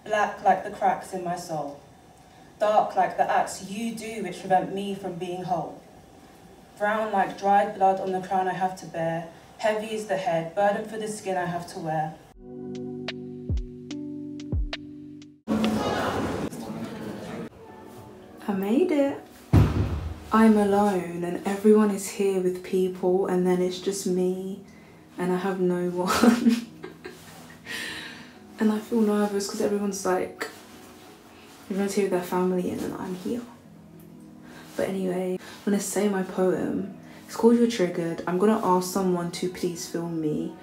Black like the cracks in my soul. Dark like the acts you do which prevent me from being whole. Brown like dried blood on the crown I have to bear. Heavy is the head, burden for the skin I have to wear. I made it. I'm alone and everyone is here with people and then it's just me and I have no one. And I feel nervous because everyone's here with their family and then I'm here. But anyway, I'm gonna say my poem. It's called You're Triggered. I'm gonna ask someone to please film me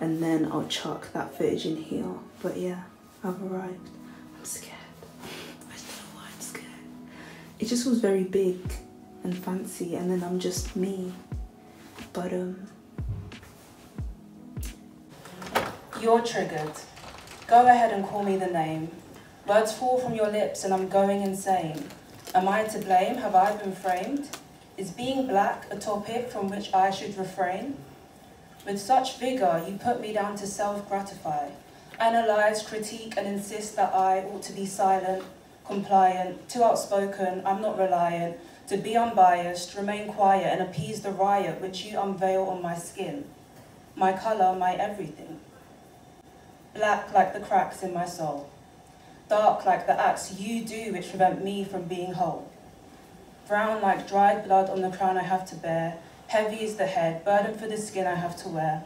and then I'll chuck that footage in here. But yeah, I've arrived. I'm scared. I don't know why I'm scared. It just was very big and fancy and then I'm just me. But You're triggered. Go ahead and call me the name. Words fall from your lips and I'm going insane. Am I to blame? Have I been framed? Is being black a topic from which I should refrain? With such vigour, you put me down to self-gratify. Analyse, critique and insist that I ought to be silent, compliant, too outspoken, I'm not reliant, to be unbiased, remain quiet and appease the riot which you unveil on my skin. My colour, my everything. Black like the cracks in my soul. Dark like the acts you do which prevent me from being whole. Brown like dried blood on the crown I have to bear. Heavy is the head, burden for the skin I have to wear.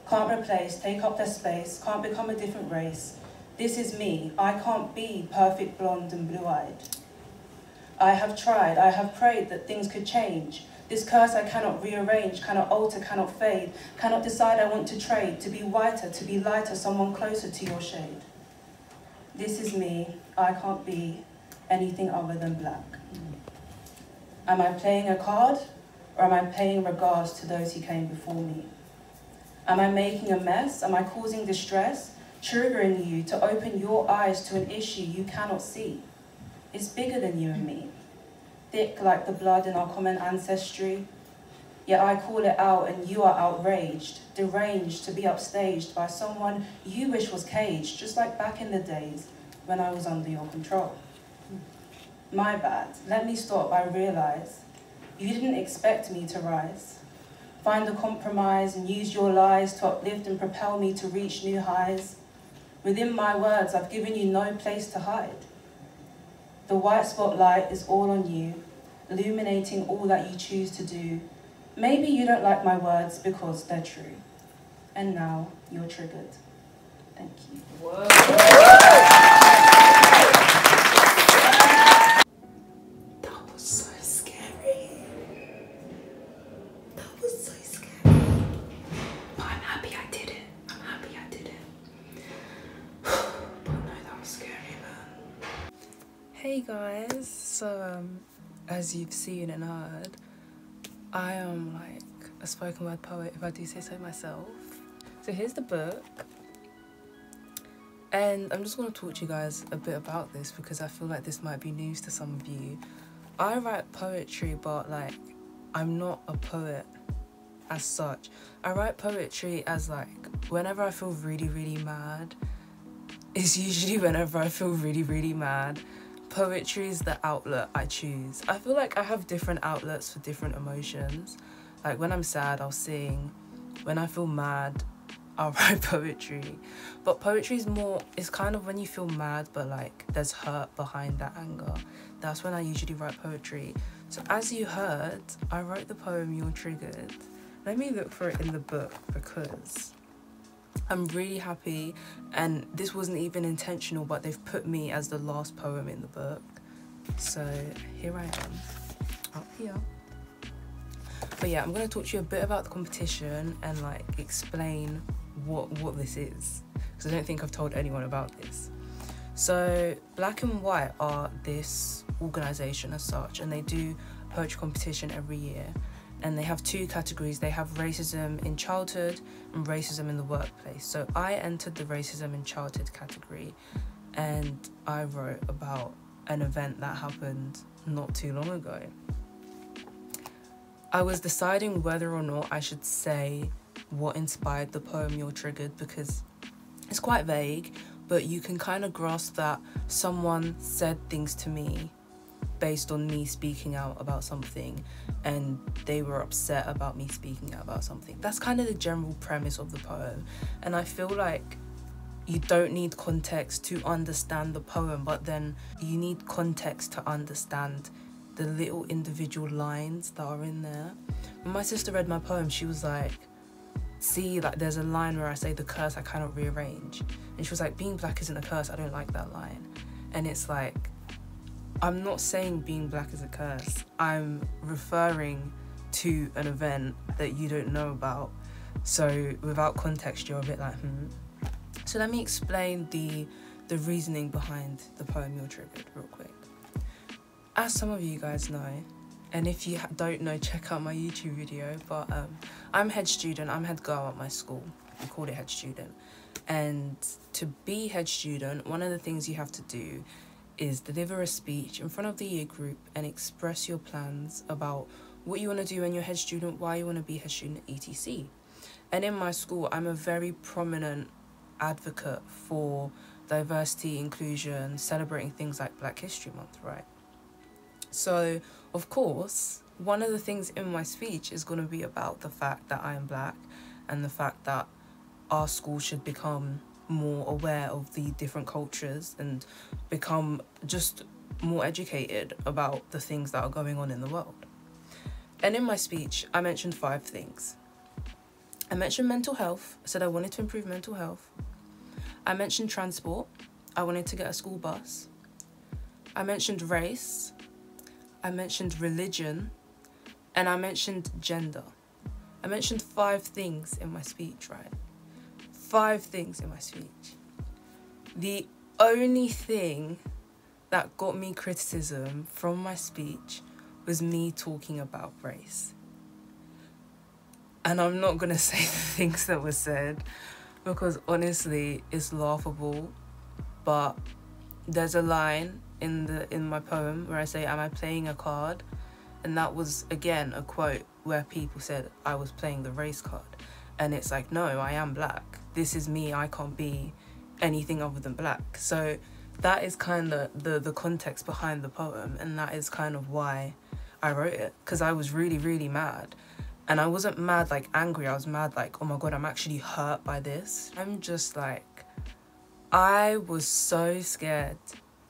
Can't replace, take up their space, can't become a different race. This is me, I can't be perfect blonde and blue-eyed. I have tried, I have prayed that things could change. This curse I cannot rearrange, cannot alter, cannot fade, cannot decide I want to trade, to be whiter, to be lighter, someone closer to your shade. This is me, I can't be anything other than black. Am I playing a card, or am I paying regards to those who came before me? Am I making a mess? Am I causing distress, triggering you to open your eyes to an issue you cannot see? It's bigger than you and me, thick like the blood in our common ancestry. Yet I call it out and you are outraged, deranged to be upstaged by someone you wish was caged, just like back in the days when I was under your control. My bad. Let me stop. I realize you didn't expect me to rise. Find a compromise and use your lies to uplift and propel me to reach new highs. Within my words, I've given you no place to hide. The white spotlight is all on you, illuminating all that you choose to do. Maybe you don't like my words because they're true. And now you're triggered. Thank you. Whoa. That was so scary. That was so scary. But I'm happy I did it. I'm happy I did it. But no, that was scary, man. Hey guys, so as you've seen and heard, I am like a spoken word poet, if I do say so myself. So here's the book. And I'm just going to talk to you guys a bit about this because I feel like this might be news to some of you. I write poetry, but like, I'm not a poet as such. I write poetry as like, whenever I feel really, really mad. It's usually whenever I feel really, really mad. Poetry is the outlet I choose. I feel like I have different outlets for different emotions. Like when I'm sad, I'll sing. When I feel mad, I'll write poetry. But poetry is more, it's kind of when you feel mad, but like there's hurt behind that anger. That's when I usually write poetry. So as you heard, I wrote the poem You're Triggered. Let me look for it in the book because I'm really happy, and this wasn't even intentional, but they've put me as the last poem in the book. So here I am, up here. But yeah, I'm going to talk to you a bit about the competition and like explain what this is, because I don't think I've told anyone about this. So Black and White are this organisation as such, and they do a poetry competition every year. And they have two categories. They have racism in childhood and racism in the workplace. So I entered the racism in childhood category, and I wrote about an event that happened not too long ago. I was deciding whether or not I should say what inspired the poem You're Triggered because it's quite vague, but you can kind of grasp that someone said things to me based on me speaking out about something, and they were upset about me speaking out about something. That's kind of the general premise of the poem, and I feel like you don't need context to understand the poem, but then you need context to understand the little individual lines that are in there. When my sister read my poem, she was like, see, like there's a line where I say the curse I cannot rearrange, and she was like, being black isn't a curse, I don't like that line. And it's like, I'm not saying being black is a curse. I'm referring to an event that you don't know about. So without context, you're a bit like, So let me explain the reasoning behind the poem You're Triggered real quick. As some of you guys know, and if you don't know, check out my YouTube video, but I'm head student, I'm head girl at my school. We call it head student. And to be head student, one of the things you have to do is deliver a speech in front of the year group and express your plans about what you want to do when you're head student, why you want to be head student, etc. And in my school, I'm a very prominent advocate for diversity, inclusion, celebrating things like Black History Month, right? So, of course, one of the things in my speech is going to be about the fact that I am black and the fact that our school should become more aware of the different cultures and become just more educated about the things that are going on in the world. And in my speech, I mentioned 5 things. I mentioned mental health. I said I wanted to improve mental health. I mentioned transport. I wanted to get a school bus. I mentioned race. I mentioned religion. And I mentioned gender. I mentioned 5 things in my speech, right? 5 things in my speech. The only thing that got me criticism from my speech was me talking about race. And I'm not going to say the things that were said because honestly it's laughable, but there's a line in my poem where I say, am I playing a card? And that was, again, a quote where people said I was playing the race card. And it's like, no, I am black. This is me. I can't be anything other than black. So that is kind of the context behind the poem. And that is kind of why I wrote it. Because I was really, really mad. And I wasn't mad like angry. I was mad like, oh my God, I'm actually hurt by this. I'm just like, I was so scared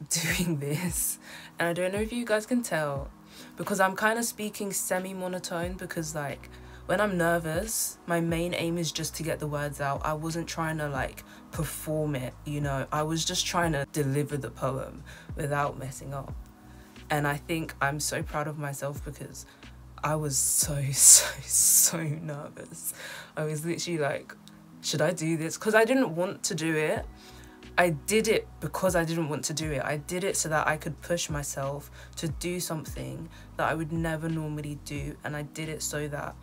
doing this. And I don't know if you guys can tell, because I'm kind of speaking semi-monotone because like, when I'm nervous, my main aim is just to get the words out. I wasn't trying to like perform it, you know. I was just trying to deliver the poem without messing up. And I think I'm so proud of myself because I was so nervous. I was literally like, should I do this? Because I didn't want to do it. I did it because I didn't want to do it. I did it so that I could push myself to do something that I would never normally do. And I did it so that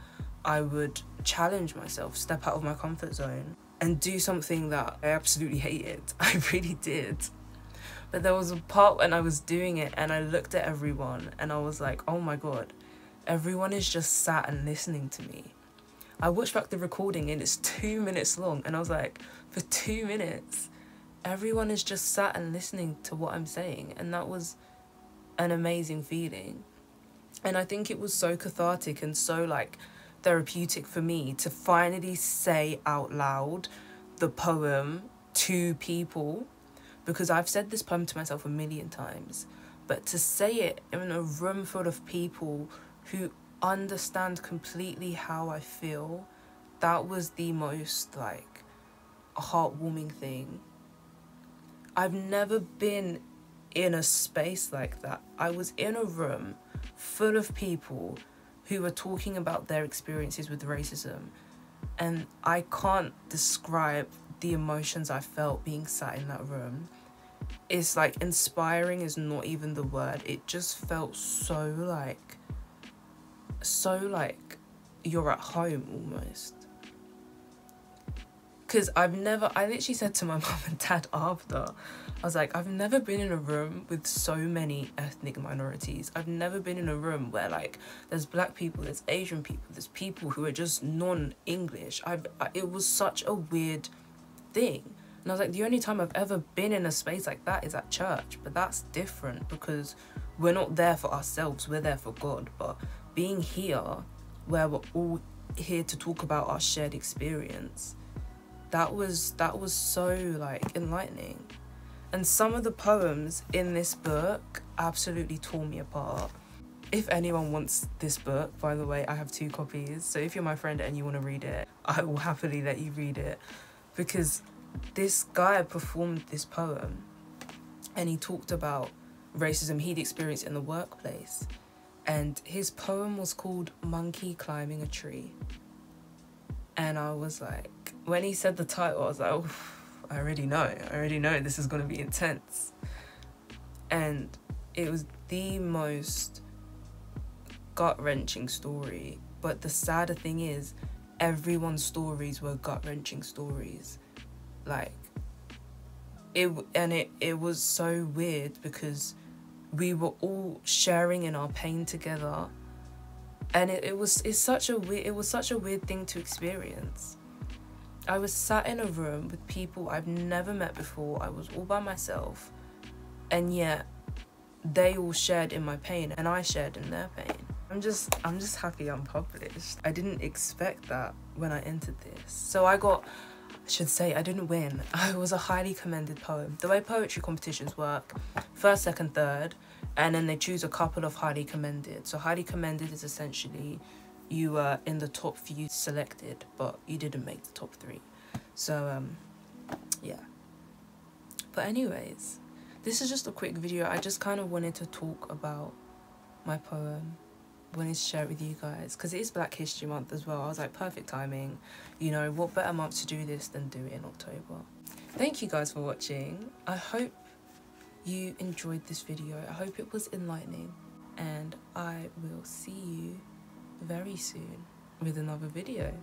I would challenge myself, step out of my comfort zone and do something that I absolutely hated. I really did. But there was a part when I was doing it and I looked at everyone and I was like, oh my God, everyone is just sat and listening to me. I watched back the recording and it's 2 minutes long and I was like, for 2 minutes, everyone is just sat and listening to what I'm saying. And that was an amazing feeling. And I think it was so cathartic and so like therapeutic for me to finally say out loud the poem to people, because I've said this poem to myself a million times, but to say it in a room full of people who understand completely how I feel, that was the most like heartwarming thing. I've never been in a space like that. I was in a room full of people who were talking about their experiences with racism, and I can't describe the emotions I felt being sat in that room. It's like inspiring is not even the word. It just felt so like you're at home almost. Because I literally said to my mum and dad after, I was like, I've never been in a room with so many ethnic minorities. I've never been in a room where like there's black people, there's Asian people, there's people who are just non-English. It was such a weird thing. And I was like, the only time I've ever been in a space like that is at church. But that's different because we're not there for ourselves, we're there for God. But being here, where we're all here to talk about our shared experience, that was so like enlightening. And some of the poems in this book absolutely tore me apart. If anyone wants this book, by the way, I have 2 copies. So if you're my friend and you want to read it, I will happily let you read it. Because this guy performed this poem and he talked about racism he'd experienced in the workplace. And his poem was called Monkey Climbing a Tree. And I was like, when he said the title, I was like, oh, I already know this is going to be intense. And it was the most gut-wrenching story. But the sadder thing is, everyone's stories were gut-wrenching stories. Like, it was so weird because we were all sharing in our pain together. And it was such a weird thing to experience. I was sat in a room with people I've never met before. I was all by myself, and yet they all shared in my pain and I shared in their pain. I'm just happy I'm published. I didn't expect that when I entered this. So I should say I didn't win. I was a highly commended poem. The way poetry competitions work, 1st, 2nd, 3rd, and then they choose a couple of highly commended. So highly commended is essentially you were in the top few selected, but you didn't make the top 3. So yeah. But anyways, this is just a quick video. I just kind of wanted to talk about my poem, wanted to share it with you guys because it is Black History Month as well. I was like, perfect timing, you know, what better month to do this than do it in October. Thank you guys for watching. I hope you enjoyed this video. I hope it was enlightening, and I will see you very soon with another video.